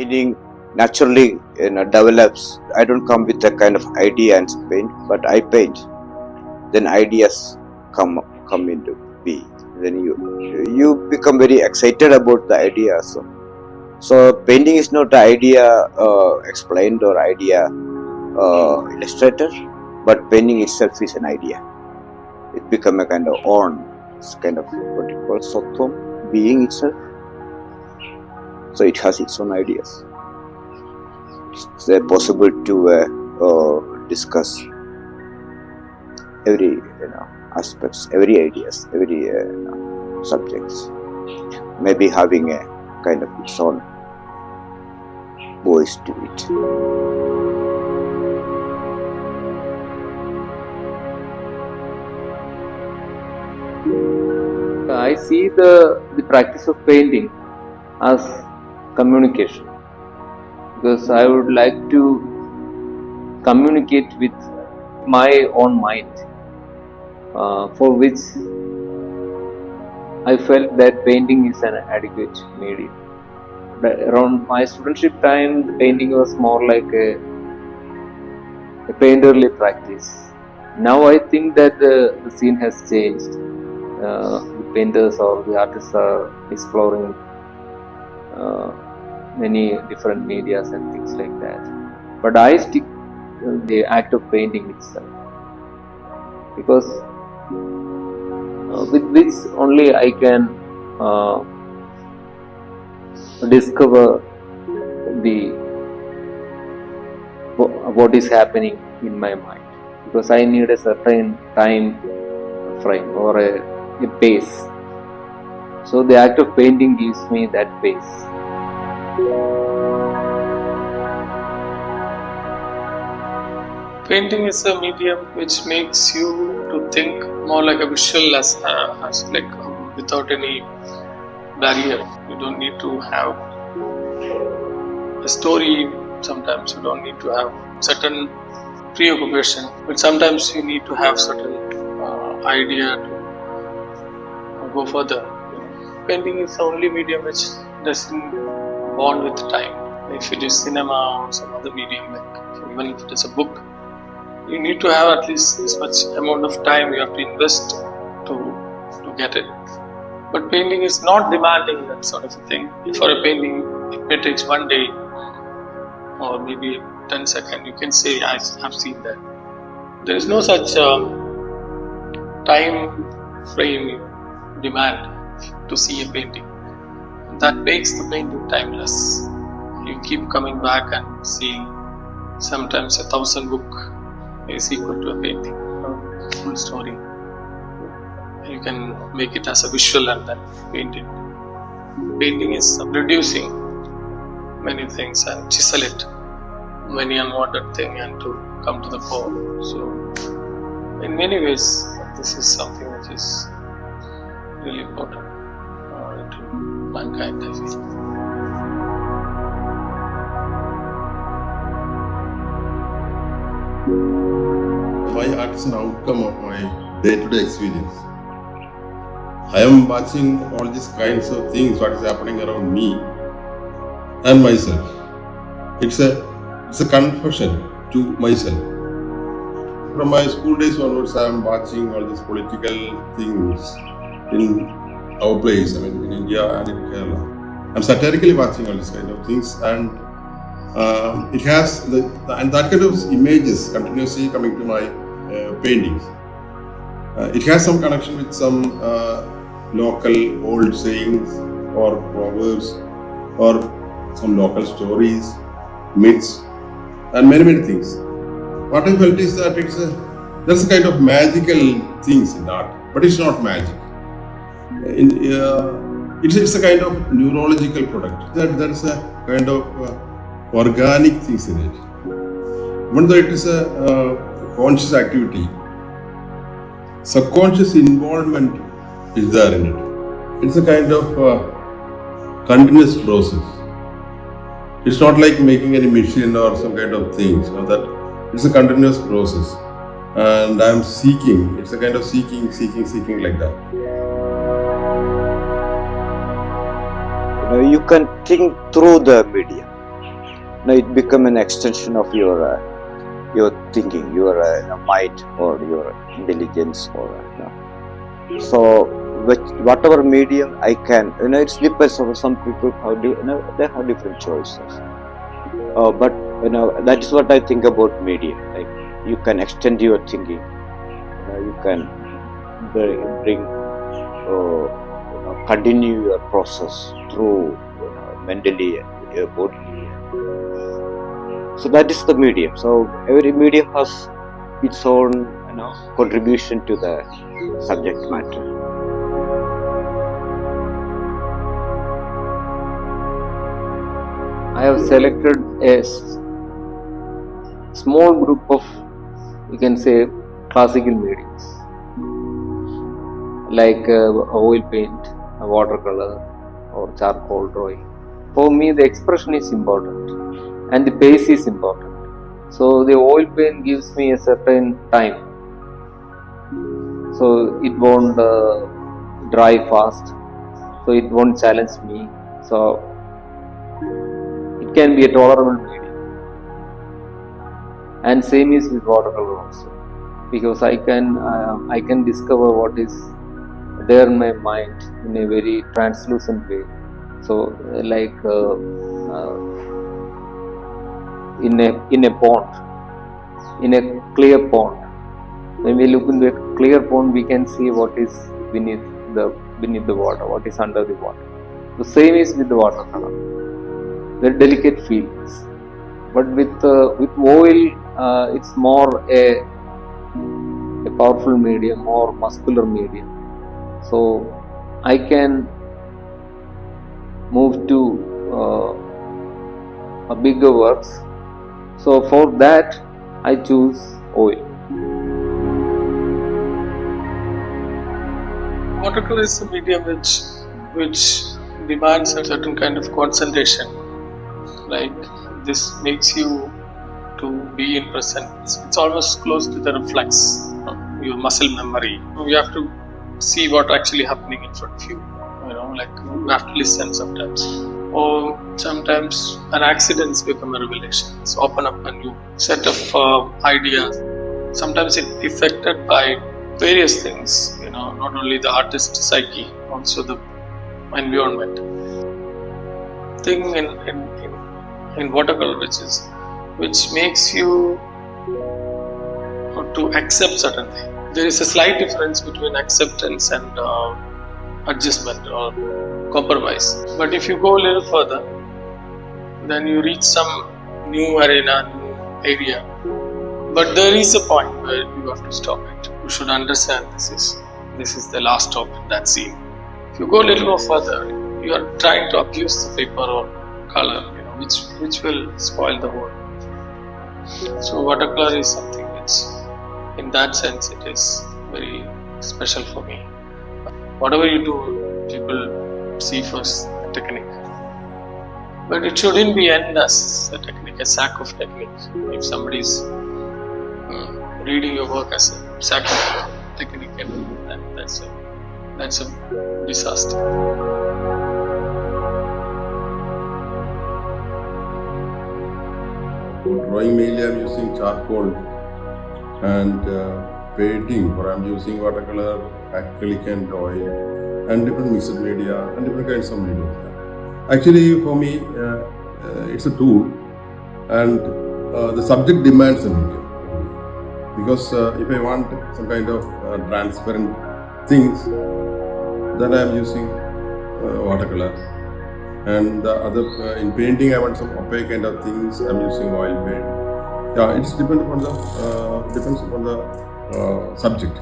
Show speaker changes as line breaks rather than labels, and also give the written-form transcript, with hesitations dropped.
Painting naturally develops. I don't come with a kind of idea and paint, but I paint. Then ideas come into being. Then you become very excited about the idea also. So painting is not the idea explained or idea illustrated, but painting itself is an idea. It become a kind of own, it's kind of what you call sattvam, being itself. So it has its own ideas. It's possible to discuss every aspects, every ideas, every subjects. Maybe having a kind of its own voice to it.
I see the practice of painting as communication, because I would like to communicate with my own mind, for which I felt that painting is an adequate medium. But around my studentship time, painting was more like a painterly practice. Now I think that the scene has changed. The painters or the artists are exploring many different medias and things like that. But I stick to the act of painting itself, because with which only I can discover what is happening in my mind, because I need a certain time frame or a pace. So the act of painting gives me that pace.
Painting is a medium which makes you to think more like a visual as like without any barrier. You don't need to have a story. Sometimes you don't need to have certain preoccupation, but sometimes you need to have certain idea to go further. Painting is the only medium which doesn't bond with time. If it is cinema or some other medium, like even if it is a book, you need to have at least this much amount of time you have to invest to get it. But painting is not demanding that sort of a thing. For a painting, it may take 1 day or maybe 10 seconds. You can say, I have seen that. There is no such time frame demand to see a painting. That makes the painting timeless. You keep coming back and seeing. Sometimes 1,000 books is equal to a painting, a full story. You can make it as a visual and then paint it. Painting is reducing many things and chisel it, many unwanted thing, and to come to the core. So in many ways, this is something which is really important to mankind, I feel.
My art is an outcome of my day-to-day experience. I am watching all these kinds of things, what is happening around me and myself. It's a confession to myself. From my school days onwards, I am watching all these political things in our place, in India and in Kerala. I'm satirically watching all these kind of things, and it has and that kind of images continuously coming to my paintings. It has some connection with some local old sayings or proverbs or some local stories, myths, and many things. What I felt is that there's a kind of magical things in art, but it's not magic. It's a kind of neurological product. That there is a kind of organic things in it. Even though it is a conscious activity, subconscious involvement is there in it. It's a kind of continuous process. It's not like making any machine or some kind of things. That it's a continuous process, and I'm seeking. It's a kind of seeking like that.
You can think through the medium. Now it become an extension of your thinking, your might or your intelligence, or so whatever medium I can, it depends on some people how they have different choices. But that is what I think about medium. Like you can extend your thinking, you can bring continue your process through mentally, bodily. So that is the medium. So every medium has its own contribution to the subject matter.
I have selected a small group of, you can say, classical mediums like oil paint, watercolor, or charcoal drawing. For me, the expression is important and the pace is important. So the oil paint gives me a certain time, so it won't dry fast, so it won't challenge me. So it can be a tolerable medium. And same is with watercolor also, because I can discover what is there in my mind in a very translucent way. So like in a pond, in a clear pond, when we look into a clear pond, we can see what is beneath the water, what is under the water. The same is with the watercolor. Very delicate feelings, but with oil, it's more a powerful medium, more muscular medium. So I can move to a bigger works. So for that, I choose oil.
Watercolor is a medium which demands a certain kind of concentration. Like this makes you to be in present. It's almost close to the reflex, your muscle memory. You have to see what actually happening in front of you. Like you have to listen sometimes. Or sometimes an accidents become a revelation. It's open up a new set of ideas. Sometimes it's affected by various things. Not only the artist's psyche, also the environment. Thing in watercolor, which makes you to accept certain things. There is a slight difference between acceptance and adjustment or compromise. But if you go a little further, then you reach some new arena, new area. But there is a point where you have to stop it. You should understand this is the last stop in that scene. If you go a little more further, you are trying to abuse the paper or color, which will spoil the whole. So watercolor is something which, in that sense, it is very special for me. Whatever you do, people see first the technique. But it shouldn't be endless, the technique, a sack of technique. If somebody is reading your work as a sack of technique, then that's a disaster.
Drawing mainly I'm using charcoal, and painting where I'm using watercolor, acrylic and oil, and different mixed media and different kinds of media. Actually for me it's a tool, and the subject demands a medium. Because if I want some kind of transparent things, then I am using watercolor. And the other in painting, I want some opaque kind of things, I am using oil paint. Yeah, it depends upon the subject.